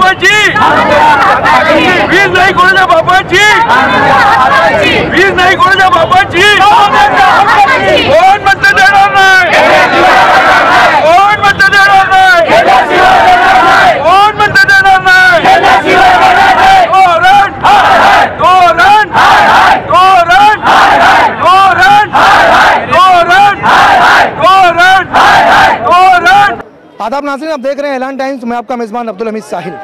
बाबाजी, वीज नाही कोणाच्या बाबाजी, वीज नाही कोणाच्या बाबाजी. कोण मत देणार नाही, कोण मत देणार नाही, कोण मत देणार नाही. धोरण, धोरण, धोरण, धोरण, धोरण, धोरण, धोरण. आदाब नाज़रीन, आप देख रहे हैं ऐलान टाइम्स. मैं आपका मेज़बान अब्दुल हमीद साहिल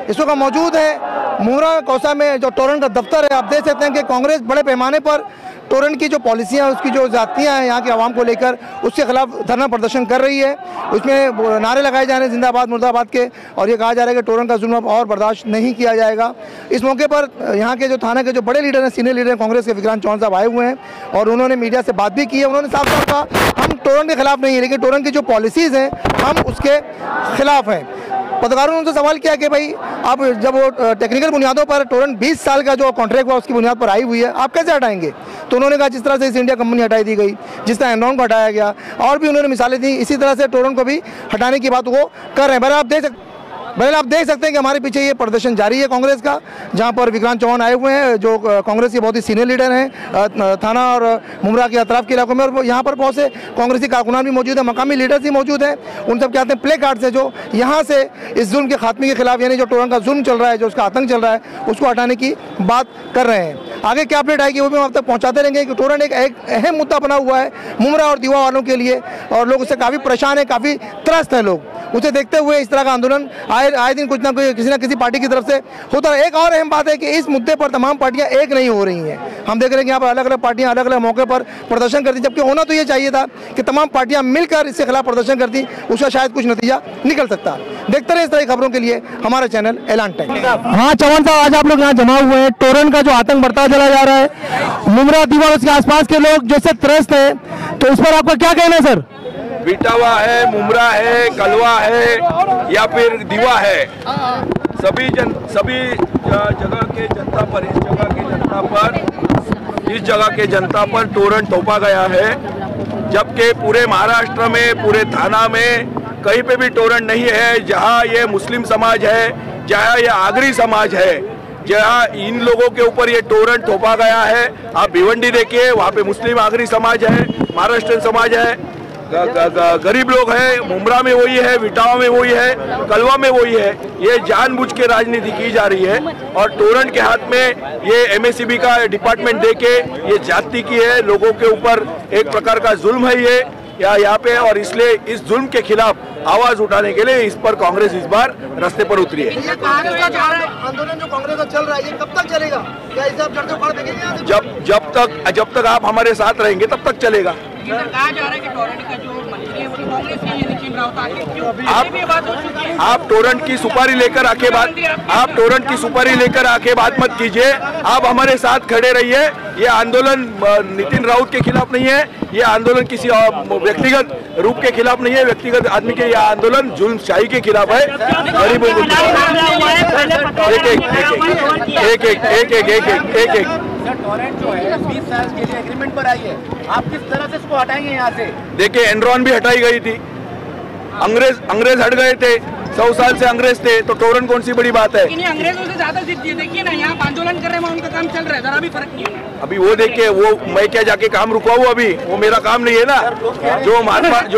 इस वक्त मौजूद है मुमरा कौसा में जो टोरेंट का दफ्तर है. आप देख सकते हैं कि कांग्रेस बड़े पैमाने पर टोरेंट की जो पॉलिसियाँ, उसकी जो ज़ातियाँ हैं यहाँ के आवाम को लेकर, उसके खिलाफ धरना प्रदर्शन कर रही है. उसमें नारे लगाए जा रहे हैं जिंदाबाद मुर्दाबाद के, और ये कहा जा रहा है कि टोरेंट का जुल्म और बर्दाश्त नहीं किया जाएगा. इस मौके पर यहाँ के जो थाना के जो बड़े लीडर हैं, सीनियर लीडर हैं कांग्रेस के, विक्रांत चौहान साहब आए हुए हैं और उन्होंने मीडिया से बात भी की है. उन्होंने साफ साफ कहा हम टोरेंट के खिलाफ नहीं है, लेकिन टोरेंट की जो पॉलिसीज़ हैं हम उसके खिलाफ हैं. पत्रकारों ने उनसे सवाल किया कि भाई आप जब वो टेक्निकल बुनियादों पर टोरेंट 20 साल का जो कॉन्ट्रैक्ट हुआ उसकी बुनियाद पर आई हुई है, आप कैसे हटाएंगे? तो उन्होंने कहा जिस तरह से इस इंडिया कंपनी हटाई दी गई, जिस तरह एनरॉन को हटाया गया, और भी उन्होंने मिसालें दी, इसी तरह से टोरेंट को भी हटाने की बात वो कर रहे हैं. बहरहाल आप देख सकते हैं कि हमारे पीछे ये प्रदर्शन जारी है कांग्रेस का, जहां पर विक्रांत चौहान आए हुए हैं जो कांग्रेस के बहुत ही सीनियर लीडर हैं थाना और मुमरा के अतराफ के इलाकों में. और यहाँ पर बहुत से कांग्रेसी कारकुनान भी मौजूद हैं, मकामी लीडर्स भी मौजूद हैं. उन सब के हाथ में प्ले कार्ड से जो यहाँ से इस जुल्म के खात्मे के खिलाफ, यानी जो टोरेंट का जुल्म चल रहा है, जो उसका आतंक चल रहा है, उसको हटाने की बात कर रहे हैं. आगे क्या अपडेट आएगी वो भी हम आप तक पहुँचाते रहेंगे कि टोरेंट एक अहम मुद्दा बना हुआ है मुमरा और दीवा वालों के लिए, और लोग उससे काफ़ी परेशान हैं, काफ़ी त्रस्त हैं लोग. उसे देखते हुए इस तरह का आंदोलन आए दिन कुछ ना कोई किसी ना किसी पार्टी की तरफ से होता है. एक और अहम बात है कि इस मुद्दे पर तमाम पार्टियां एक नहीं हो रही हैं. हम देख रहे हैं कि यहाँ पर अलग अलग पार्टियां अलग अलग मौके पर प्रदर्शन करती, जबकि होना तो ये चाहिए था कि तमाम पार्टियां मिलकर इसके खिलाफ प्रदर्शन करती, उसका शायद कुछ नतीजा निकल सकता. देखते रहे इस तरह की खबरों के लिए हमारा चैनल ऐलान टाइम. हाँ चौहान साहब, आज आप लोग यहाँ जमा हुए हैं, टोरेंट का जो आतंक बढ़ता चला जा रहा है, मुमरा दीवा उसके आसपास के लोग जैसे त्रस्त है, तो उस पर आपका क्या कहना है सर? बिटावा है, मुमरा है, कलवा है या फिर दीवा है, सभी जगह के जनता पर, इस जगह के जनता पर टोरेंट थोपा गया है. जबकि पूरे महाराष्ट्र में, पूरे थाना में कहीं पे भी टोरेंट नहीं है. जहां ये मुस्लिम समाज है, जहां ये आगरी समाज है, जहां इन लोगों के ऊपर ये टोरेंट थोपा गया है. आप भिवंडी देखिए, वहाँ पे मुस्लिम आगरी समाज है, महाराष्ट्र समाज है, गरीब लोग हैं. मुमरा में वही है, विटावा में वही है, कलवा में वही है. ये जानबूझ के राजनीति की जा रही है और टोरेंट के हाथ में ये एमएससीबी का डिपार्टमेंट देके ये जाति की है. लोगों के ऊपर एक प्रकार का जुल्म है ये यहाँ पे, और इसलिए इस जुल्म के खिलाफ आवाज उठाने के लिए इस पर कांग्रेस इस बार रास्ते पर उतरी है. आंदोलन जो कांग्रेस का चल रहा है ये कब तक चलेगा? क्या इसे आप जड़ से उखाड़ देंगे? जब तक आप हमारे साथ रहेंगे तब तक चलेगा. कहा जा रहा है कि टोरेंट का जो मंत्री है वो कांग्रेस के लिए नितिन राउत आके क्यों आप टोरेंट की सुपारी लेकर आके बात मत कीजिए. आप हमारे साथ खड़े रहिए. ये आंदोलन नितिन राउत के खिलाफ नहीं है, ये आंदोलन किसी व्यक्तिगत रूप के खिलाफ नहीं है, व्यक्तिगत आदमी के. यह आंदोलन जुल्मशाही के खिलाफ है. गरीबों को एक टोरेंट जो है 20 साल के लिए एग्रीमेंट पर आई है, आप किस तरह से इसको हटाएंगे यहाँ से? देखिए, एनरॉन भी हटाई गई थी, अंग्रेज हट गए थे, 100 साल से अंग्रेज थे, तो टोरेंट कौन सी बड़ी बात है? अंग्रेजों से ज्यादा देखिए ना, यहाँ आंदोलन कर रहे हैं, उनका काम चल रहा है, जरा भी फर्क नहीं है. अभी वो देखिए, वो मैं क्या जाके काम रुकवाऊँ? अभी वो मेरा काम नहीं है ना. जो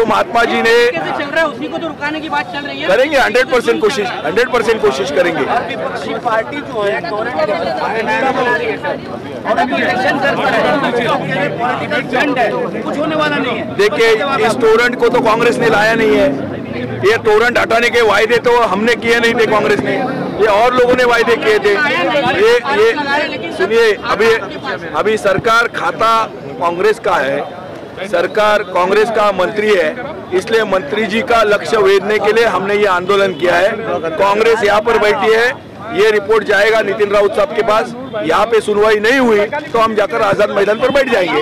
महात्मा जी ने चल रहा है उसी को तो रुकाने की बात चल रही है. करेंगे 100% कोशिश करेंगे. पार्टी जो है कुछ होने वाला नहीं है. देखिए, इस टोरेंट को तो कांग्रेस ने लाया नहीं है. ये टोरेंट हटाने के वायदे तो हमने किए नहीं थे कांग्रेस ने, ये और लोगों ने वायदे किए थे. ये सुनिए, अभी सरकार खाता कांग्रेस का है, सरकार कांग्रेस का मंत्री है, इसलिए मंत्री जी का लक्ष्य वेधने के लिए हमने ये आंदोलन किया है. कांग्रेस यहाँ पर बैठी है, ये रिपोर्ट जाएगा नितिन राउत साहब के पास. यहाँ पे सुनवाई नहीं हुई तो हम जाकर आजाद मैदान पर बैठ जाएंगे.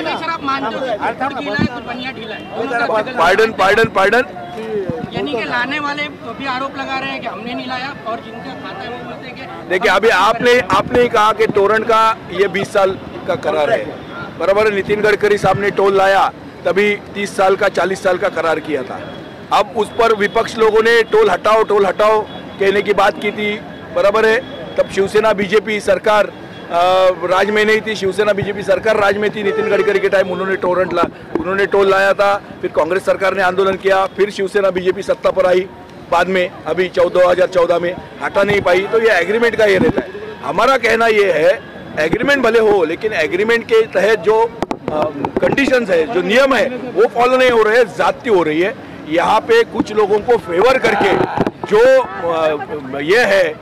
पार्डन यानी कि लाने वाले भी आरोप लगा रहे हैं कि हमने नहीं लाया, और जिनका खाता है वो बोलते हैं कि देखिए, अभी आपने ही कहा कि टोरेंट का ये 20 साल का करार है, बराबर. नितिन गडकरी साहब ने टोल लाया तभी 30 साल का 40 साल का करार किया था. अब उस पर विपक्ष लोगों ने टोल हटाओ कहने की बात की थी, बराबर है। तब शिवसेना बीजेपी सरकार राज में नहीं थी, शिवसेना बीजेपी सरकार राज में थी। नितिन गडकरी के टाइम उन्होंने टोल लाया था, फिर कांग्रेस सरकार ने आंदोलन किया, फिर शिवसेना बीजेपी सत्ता पर आई बाद में, अभी 2014 में हटा नहीं पाई। तो ये एग्रीमेंट का ये रहता है। हमारा कहना ये है, एग्रीमेंट भले हो, लेकिन एग्रीमेंट के तहत जो कंडीशंस है, जो नियम है, वो फॉलो नहीं हो रहे, ज्यादती हो रही है। यहाँ पे कुछ लोगों को फेवर करके जो ये है,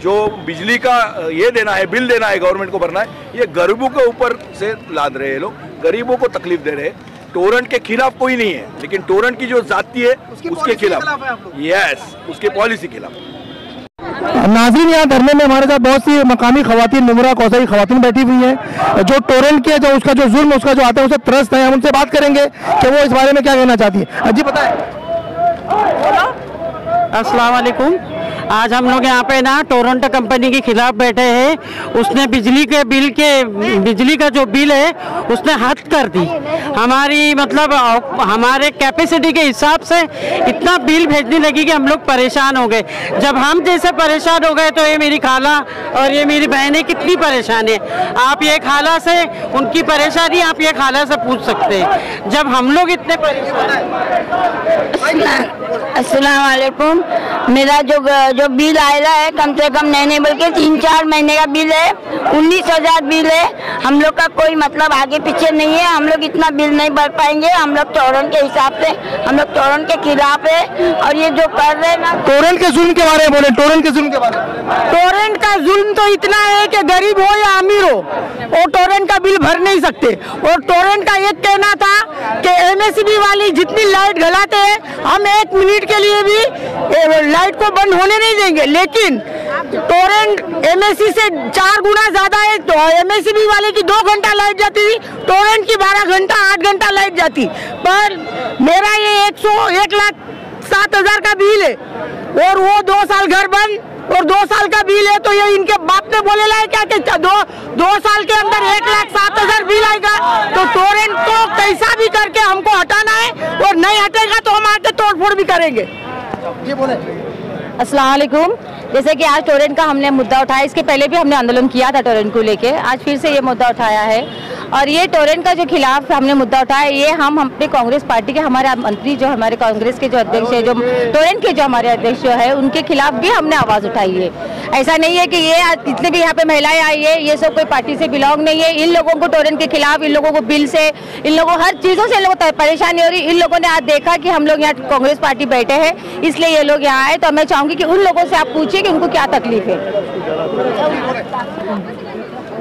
जो बिजली का ये देना है, बिल देना है, गवर्नमेंट को भरना है, ये गरीबों के ऊपर से लाद रहे हैं लोग, गरीबों को तकलीफ दे रहे हैं। टोरेंट के खिलाफ कोई नहीं है, लेकिन टोरेंट की जो जाती है उसके खिलाफ, यस, उसकी पॉलिसी के खिलाफ। नाज़रीन, यहाँ धरने में हमारे साथ बहुत सी मकामी खवातीन, मुमरा कौसा की खवातीन बैठी हुई हैं, जो टोरेंट के जो उसका जो जुल्म उसका जो आता है उसे त्रस्त है। हम उनसे बात करेंगे कि वो इस बारे में क्या कहना चाहती है। जी बताएं। अस्सलाम वालेकुम। आज हम लोग यहाँ पे ना टोरंटो कंपनी के खिलाफ बैठे हैं। उसने बिजली का जो बिल है उसने हद कर दी। हमारी मतलब हमारे कैपेसिटी के हिसाब से इतना बिल भेजने लगी कि हम लोग परेशान हो गए। जब हम जैसे परेशान हो गए तो ये मेरी खाला और ये मेरी बहनें कितनी परेशान है। आप ये खाला से उनकी परेशानी आप ये खाला से पूछ सकते हैं। जब हम लोग इतने परेशान अस्सलाम वालेकुम। मेरा जो बिल आया है कम से कम नहीं बोल के 3-4 महीने का बिल है, 19,000 बिल है। हम लोग का कोई मतलब आगे पीछे नहीं है, हम लोग इतना बिल नहीं भर पाएंगे। हम लोग टोरेंट के हिसाब से, हम लोग टोरेंट के खिलाफ है। और ये जो कर रहे हैं ना, टोरेंट के जुल्म के बारे में बोले, टोरेंट के जुल्म के बारे में। टोरेंट का जुल्म तो इतना है कि गरीब हो या अमीर हो, वो टोरेंट का बिल भर नहीं सकते। और टोरेंट का एक कहना था कि MSB वाली जितनी लाइट गलाते हैं, हम 1 मिनट के लिए भी लाइट को बंद होने नहीं देंगे। लेकिन टोरेंट MSC से 4 गुना ज्यादा है। तो MSB वाले की 2 घंटा लाइट जाती थी, टोरेंट की 12 घंटा 8 घंटा लाइट जाती। पर मेरा ये 1,07,000 का बिल है और वो 2 साल घर बंद और 2 साल का बिल है। तो ये इनके बाप ने बोले ला क्या कि 2 साल के अंदर 1,07,000 बिल आएगा। तो टोरेंट को कैसा भी करके हमको हटाना है और नहीं हटेगा तो हम आके तोड़फोड़ भी करेंगे। जी बोले। अस्सलाम वालेकुम। जैसे कि आज टोरेंट का हमने मुद्दा उठाया, इसके पहले भी हमने आंदोलन किया था टोरेंट को लेके, आज फिर से ये मुद्दा उठाया है। और ये टोरेंट का जो खिलाफ हमने मुद्दा उठाया, ये हम अपने कांग्रेस पार्टी के हमारे मंत्री जो हमारे कांग्रेस के जो अध्यक्ष है, जो टोरेंट के जो हमारे अध्यक्ष जो है, उनके खिलाफ भी हमने आवाज़ उठाई है। ऐसा नहीं है कि ये जितने भी यहाँ पे महिलाएं आई है ये सब कोई पार्टी से बिलोंग नहीं है। इन लोगों को टोरेंट के खिलाफ, इन लोगों को बिल से, इन लोगों हर चीज़ों से इन लोगों को परेशानी हो रही। इन लोगों ने आज देखा कि हम लोग यहाँ कांग्रेस पार्टी बैठे हैं, इसलिए ये लोग यहाँ आए। तो मैं चाहूँगी कि उन लोगों से आप पूछिए कि उनको क्या तकलीफ है।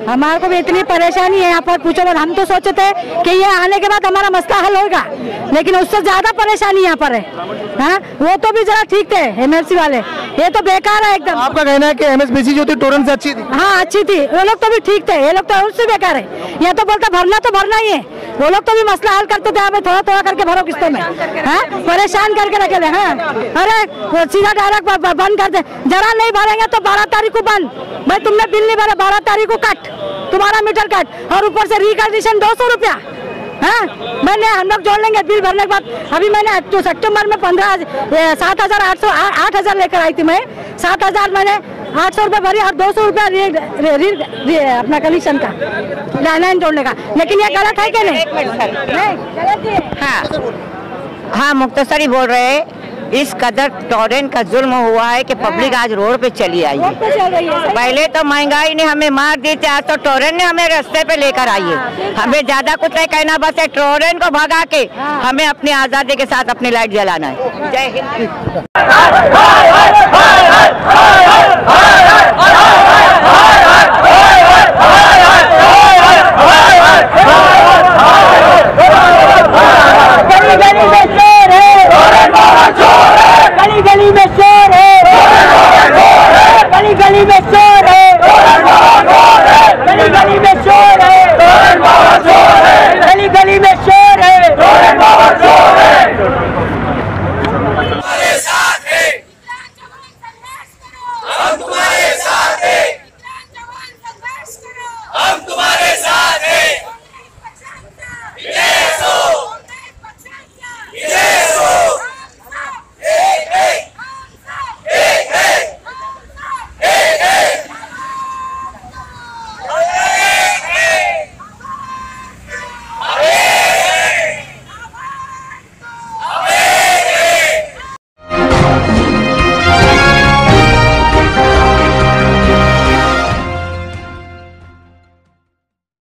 हमारे को भी इतनी परेशानी है यहाँ पर, पूछो और हम तो सोचे थे कि ये आने के बाद हमारा मसला हल होगा, लेकिन उससे ज्यादा परेशानी यहाँ पर है। हाँ, वो तो भी जरा ठीक थे MSC वाले, ये तो बेकार है एकदम। आपका कहना है कि MSBC जो थी टोरेंट से अच्छी थी? हाँ अच्छी थी, वो लोग तो भी ठीक थे, ये लोग तो उससे बेकार है। ये तो बोलता भरना तो भरना ही है, वो लोग तो भी मसला हल करते थे। हमें थोड़ा थोड़ा करके भरो किस्तों में, हाँ परेशान करके रखे थे। हाँ अरे सीधा डायरेक्ट बंद कर दे, जरा नहीं भरेंगे तो 12 तारीख को बंद। भाई तुमने बिल नहीं भरा, 12 तारीख को कट, तुम्हारा मीटर कट, और ऊपर से रिकंडीशन 200 रुपया। हाँ मैंने हम लोग जोड़ लेंगे बिल भरने के बाद। अभी मैंने तो सितंबर में 8,000 लेकर आई थी मैं, 7,000 मैंने 800 रुपये भरी और 200 रुपया अपना कमीशन का लाइन जोड़ने का। लेकिन ये गलत है कि नहीं? गलत है। हाँ मुख्तसरी बोल रहे हैं, इस कदर टोरेंट का जुल्म हुआ है कि पब्लिक आज रोड पे चली आई है। पहले तो महंगाई ने हमें मार दी थी, आज तो टोरेंट ने हमें रास्ते पे लेकर आई है। हमें ज्यादा कुछ नहीं कहना, बस है टोरेंट को भगा के हमें अपनी आजादी के साथ अपनी लाइट जलाना है। जय हिंद। गली में शोर है, गली में शोर